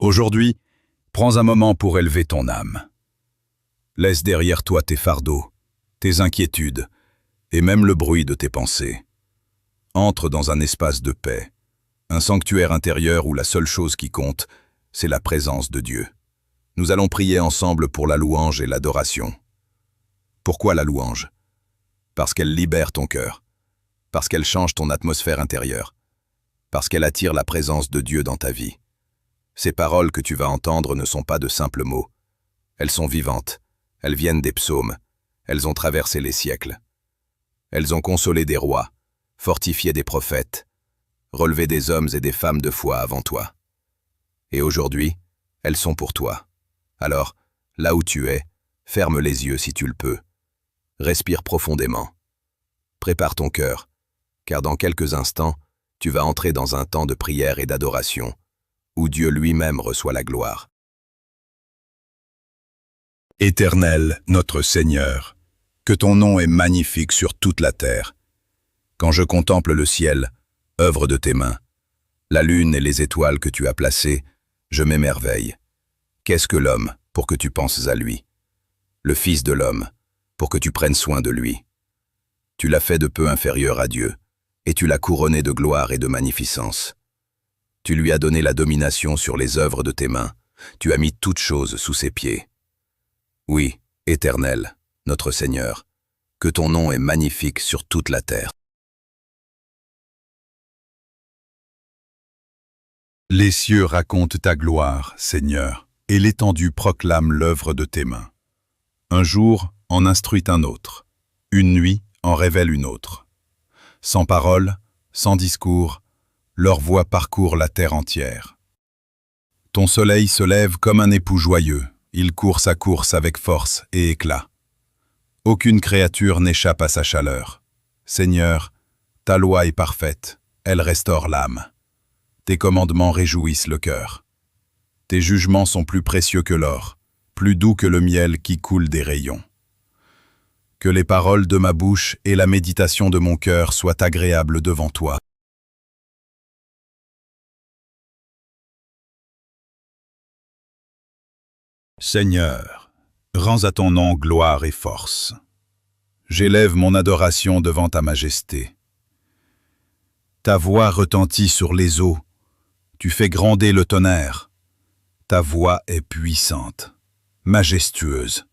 Aujourd'hui, prends un moment pour élever ton âme. Laisse derrière toi tes fardeaux, tes inquiétudes, et même le bruit de tes pensées. Entre dans un espace de paix, un sanctuaire intérieur où la seule chose qui compte, c'est la présence de Dieu. Nous allons prier ensemble pour la louange et l'adoration. Pourquoi la louange? Parce qu'elle libère ton cœur, parce qu'elle change ton atmosphère intérieure, parce qu'elle attire la présence de Dieu dans ta vie. Ces paroles que tu vas entendre ne sont pas de simples mots. Elles sont vivantes, elles viennent des psaumes, elles ont traversé les siècles. Elles ont consolé des rois, fortifié des prophètes, relevé des hommes et des femmes de foi avant toi. Et aujourd'hui, elles sont pour toi. Alors, là où tu es, ferme les yeux si tu le peux. Respire profondément. Prépare ton cœur, car dans quelques instants, tu vas entrer dans un temps de prière et d'adoration, où Dieu lui-même reçoit la gloire. Éternel, notre Seigneur, que ton nom est magnifique sur toute la terre. Quand je contemple le ciel, œuvre de tes mains, la lune et les étoiles que tu as placées, je m'émerveille. Qu'est-ce que l'homme pour que tu penses à lui? Le Fils de l'homme, pour que tu prennes soin de lui. Tu l'as fait de peu inférieur à Dieu, et tu l'as couronné de gloire et de magnificence. Tu lui as donné la domination sur les œuvres de tes mains, tu as mis toutes choses sous ses pieds. Oui, Éternel, notre Seigneur, que ton nom est magnifique sur toute la terre. Les cieux racontent ta gloire, Seigneur, et l'étendue proclame l'œuvre de tes mains. Un jour en instruit un autre, une nuit en révèle une autre. Sans parole, sans discours, leur voix parcourt la terre entière. Ton soleil se lève comme un époux joyeux, il court sa course avec force et éclat. Aucune créature n'échappe à sa chaleur. Seigneur, ta loi est parfaite, elle restaure l'âme. Tes commandements réjouissent le cœur. Tes jugements sont plus précieux que l'or, plus doux que le miel qui coule des rayons. Que les paroles de ma bouche et la méditation de mon cœur soient agréables devant toi. Seigneur, rends à ton nom gloire et force. J'élève mon adoration devant ta majesté. Ta voix retentit sur les eaux, tu fais gronder le tonnerre. Ta voix est puissante, majestueuse.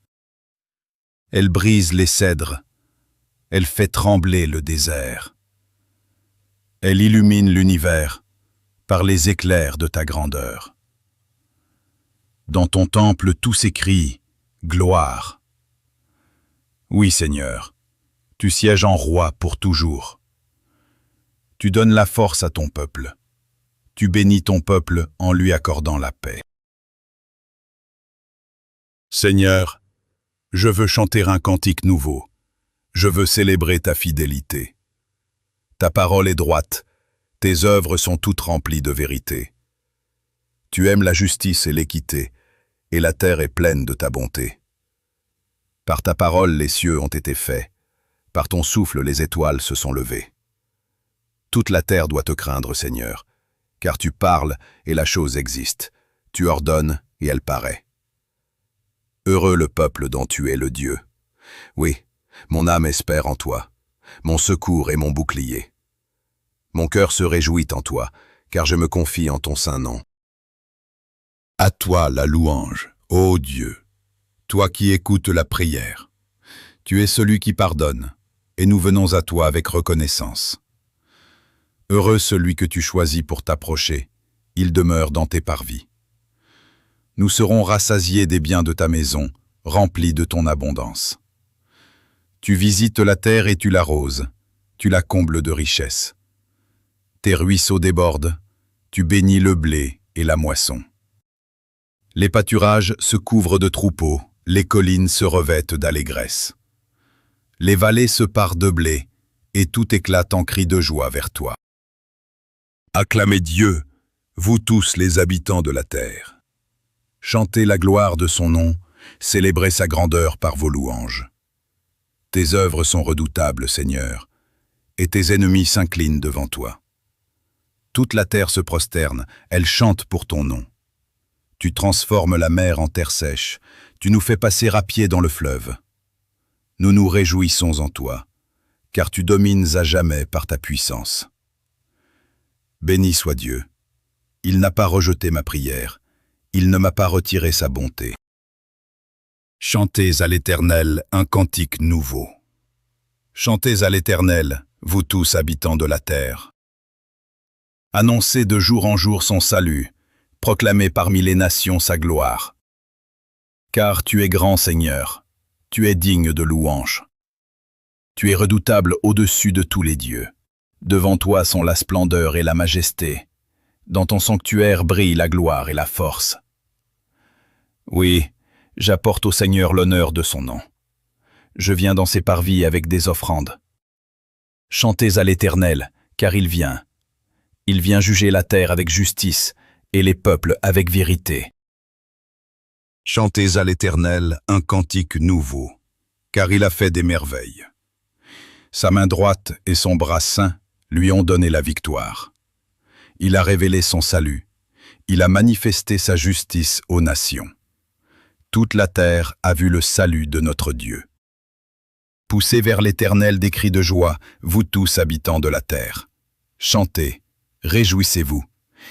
Elle brise les cèdres, elle fait trembler le désert. Elle illumine l'univers par les éclairs de ta grandeur. Dans ton temple tout s'écrie « Gloire ». Oui, Seigneur, tu sièges en roi pour toujours. Tu donnes la force à ton peuple. Tu bénis ton peuple en lui accordant la paix. Seigneur, je veux chanter un cantique nouveau. Je veux célébrer ta fidélité. Ta parole est droite, tes œuvres sont toutes remplies de vérité. Tu aimes la justice et l'équité, et la terre est pleine de ta bonté. Par ta parole les cieux ont été faits, par ton souffle les étoiles se sont levées. Toute la terre doit te craindre, Seigneur, car tu parles et la chose existe, tu ordonnes et elle paraît. Heureux le peuple dont tu es le Dieu. Oui, mon âme espère en toi, mon secours et mon bouclier. Mon cœur se réjouit en toi, car je me confie en ton saint nom. À toi la louange, ô Dieu, toi qui écoutes la prière. Tu es celui qui pardonne, et nous venons à toi avec reconnaissance. Heureux celui que tu choisis pour t'approcher, il demeure dans tes parvis. Nous serons rassasiés des biens de ta maison, remplis de ton abondance. Tu visites la terre et tu l'arroses, tu la combles de richesses. Tes ruisseaux débordent, tu bénis le blé et la moisson. Les pâturages se couvrent de troupeaux, les collines se revêtent d'allégresse. Les vallées se parent de blé, et tout éclate en cris de joie vers toi. Acclamez Dieu, vous tous les habitants de la terre. Chantez la gloire de son nom, célébrez sa grandeur par vos louanges. Tes œuvres sont redoutables, Seigneur, et tes ennemis s'inclinent devant toi. Toute la terre se prosterne, elle chante pour ton nom. Tu transformes la mer en terre sèche, tu nous fais passer à pied dans le fleuve. Nous nous réjouissons en toi, car tu domines à jamais par ta puissance. Béni soit Dieu. Il n'a pas rejeté ma prière, il ne m'a pas retiré sa bonté. Chantez à l'Éternel un cantique nouveau. Chantez à l'Éternel, vous tous habitants de la terre. Annoncez de jour en jour son salut, proclamez parmi les nations sa gloire. Car tu es grand Seigneur, tu es digne de louange. Tu es redoutable au-dessus de tous les dieux. Devant toi sont la splendeur et la majesté. Dans ton sanctuaire brille la gloire et la force. Oui, j'apporte au Seigneur l'honneur de son nom. Je viens dans ses parvis avec des offrandes. Chantez à l'Éternel, car il vient. Il vient juger la terre avec justice et les peuples avec vérité. Chantez à l'Éternel un cantique nouveau, car il a fait des merveilles. Sa main droite et son bras saint lui ont donné la victoire. Il a révélé son salut, il a manifesté sa justice aux nations. Toute la terre a vu le salut de notre Dieu. Poussez vers l'Éternel des cris de joie, vous tous habitants de la terre. Chantez, réjouissez-vous,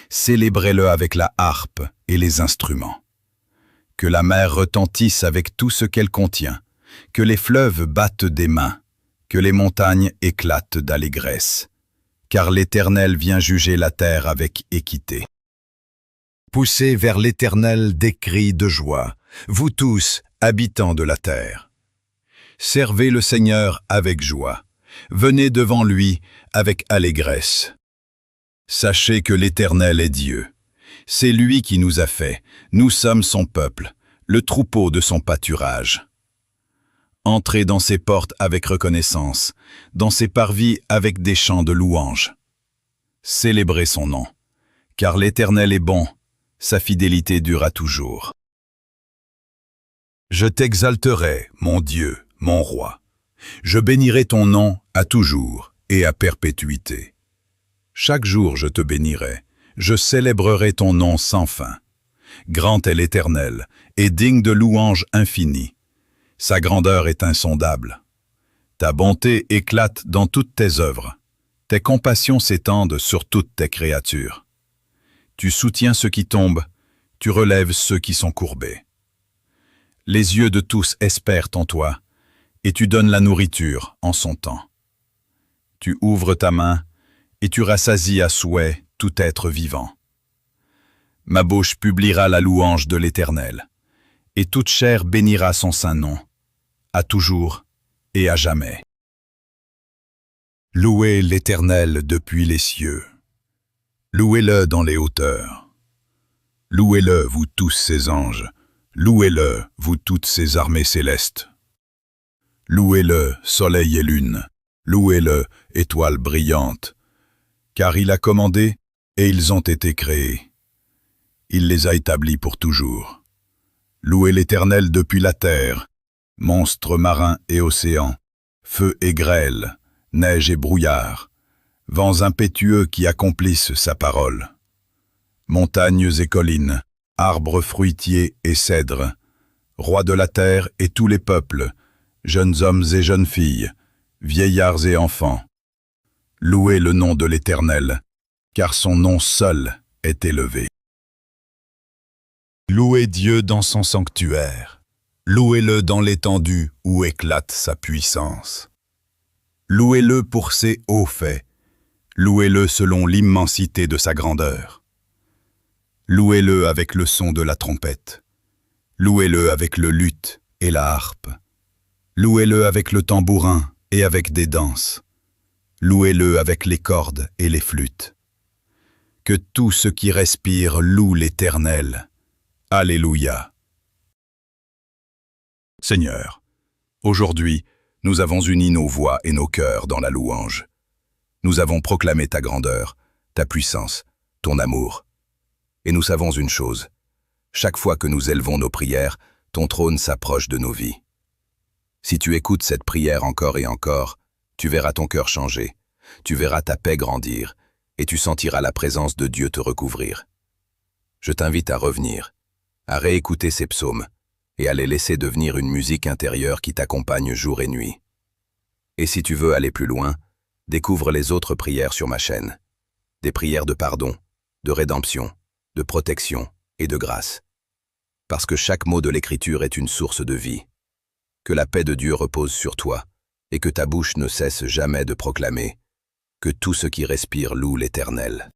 célébrez-le avec la harpe et les instruments. Que la mer retentisse avec tout ce qu'elle contient, que les fleuves battent des mains, que les montagnes éclatent d'allégresse, car l'Éternel vient juger la terre avec équité. Poussez vers l'Éternel des cris de joie, vous tous, habitants de la terre. Servez le Seigneur avec joie, venez devant lui avec allégresse. Sachez que l'Éternel est Dieu. C'est lui qui nous a fait, nous sommes son peuple, le troupeau de son pâturage. Entrez dans ses portes avec reconnaissance, dans ses parvis avec des chants de louange. Célébrez son nom, car l'Éternel est bon, sa fidélité dure à toujours. Je t'exalterai, mon Dieu, mon roi. Je bénirai ton nom à toujours et à perpétuité. Chaque jour je te bénirai, je célébrerai ton nom sans fin. Grand est l'Éternel, et digne de louange infinie. Sa grandeur est insondable. Ta bonté éclate dans toutes tes œuvres. Tes compassions s'étendent sur toutes tes créatures. Tu soutiens ceux qui tombent, tu relèves ceux qui sont courbés. Les yeux de tous espèrent en toi, et tu donnes la nourriture en son temps. Tu ouvres ta main, et tu rassasies à souhait tout être vivant. Ma bouche publiera la louange de l'Éternel, et toute chair bénira son saint nom, à toujours et à jamais. Louez l'Éternel depuis les cieux. Louez-le dans les hauteurs. Louez-le, vous tous ses anges. Louez-le, vous toutes ses armées célestes. Louez-le, soleil et lune. Louez-le, étoiles brillantes. Car il a commandé, et ils ont été créés. Il les a établis pour toujours. Louez l'Éternel depuis la terre, monstres marins et océans, feu et grêle, neige et brouillard, vents impétueux qui accomplissent sa parole. Montagnes et collines, arbres fruitiers et cèdres, rois de la terre et tous les peuples, jeunes hommes et jeunes filles, vieillards et enfants. Louez le nom de l'Éternel, car son nom seul est élevé. Louez Dieu dans son sanctuaire. Louez-le dans l'étendue où éclate sa puissance. Louez-le pour ses hauts faits. Louez-le selon l'immensité de sa grandeur. Louez-le avec le son de la trompette. Louez-le avec le luth et la harpe. Louez-le avec le tambourin et avec des danses. Louez-le avec les cordes et les flûtes. Que tout ce qui respire loue l'Éternel. Alléluia. Seigneur, aujourd'hui, nous avons uni nos voix et nos cœurs dans la louange. Nous avons proclamé ta grandeur, ta puissance, ton amour. Et nous savons une chose, chaque fois que nous élevons nos prières, ton trône s'approche de nos vies. Si tu écoutes cette prière encore et encore, tu verras ton cœur changer, tu verras ta paix grandir, et tu sentiras la présence de Dieu te recouvrir. Je t'invite à revenir, à réécouter ces psaumes et à les laisser devenir une musique intérieure qui t'accompagne jour et nuit. Et si tu veux aller plus loin, découvre les autres prières sur ma chaîne. Des prières de pardon, de rédemption, de protection et de grâce. Parce que chaque mot de l'Écriture est une source de vie. Que la paix de Dieu repose sur toi et que ta bouche ne cesse jamais de proclamer que tout ce qui respire loue l'Éternel.